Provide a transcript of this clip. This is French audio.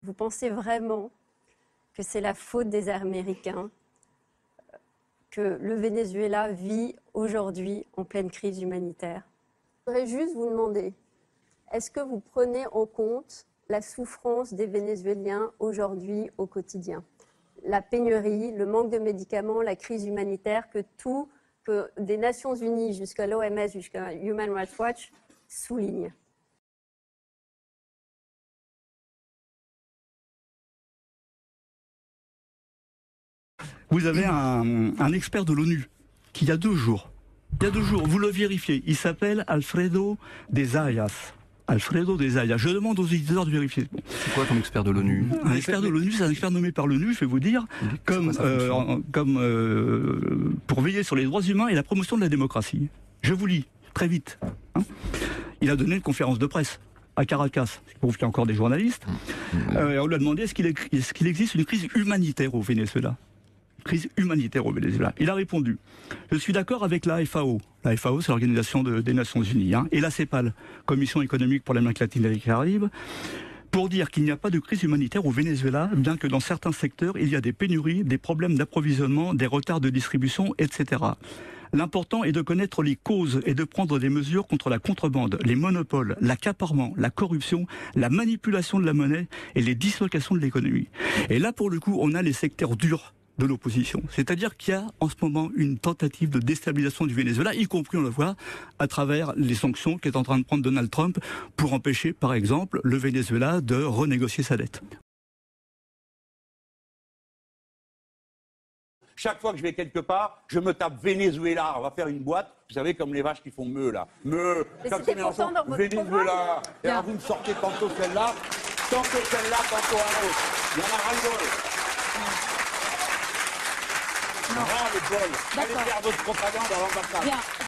Vous pensez vraiment que c'est la faute des Américains que le Venezuela vit aujourd'hui en pleine crise humanitaire? Je voudrais juste vous demander, est-ce que vous prenez en compte la souffrance des Vénézuéliens aujourd'hui au quotidien? La pénurie, le manque de médicaments, la crise humanitaire, que des Nations Unies jusqu'à l'OMS, jusqu'à Human Rights Watch soulignent. Vous avez un expert de l'ONU qui, il y a 2 jours, vous le vérifiez, il s'appelle Alfredo de Zayas. Alfredo de Zayas. Je demande aux éditeurs de vérifier. Bon. C'est quoi comme expert de l'ONU? Un expert de l'ONU, c'est un expert nommé par l'ONU, je vais vous dire, comme pour veiller sur les droits humains et la promotion de la démocratie. Je vous lis, très vite. Hein. Il a donné une conférence de presse à Caracas. Il prouve qu'il y a encore des journalistes. On lui a demandé est-ce qu'il existe une crise humanitaire au Venezuela? Crise humanitaire au Venezuela. Il a répondu « Je suis d'accord avec la FAO ». La FAO, c'est l'Organisation des Nations Unies, hein, et la CEPAL, Commission économique pour l'Amérique latine et les Caraïbes, pour dire qu'il n'y a pas de crise humanitaire au Venezuela, bien que dans certains secteurs, il y a des pénuries, des problèmes d'approvisionnement, des retards de distribution, etc. L'important est de connaître les causes et de prendre des mesures contre la contrebande, les monopoles, l'accaparement, la corruption, la manipulation de la monnaie et les dislocations de l'économie. Et là, pour le coup, on a les secteurs durs de l'opposition. C'est-à-dire qu'il y a en ce moment une tentative de déstabilisation du Venezuela, y compris, on le voit, à travers les sanctions qu'est en train de prendre Donald Trump pour empêcher, par exemple, le Venezuela de renégocier sa dette. Chaque fois que je vais quelque part, je me tape Venezuela. On va faire une boîte, vous savez, comme les vaches qui font meuh, là. Meuh, comme c'est Mélenchon, Venezuela. Et alors vous me sortez tantôt celle-là, tantôt un autre. Il y en a ras-le-bol. Non, le bol. Allez faire votre propagande à l'ambassade.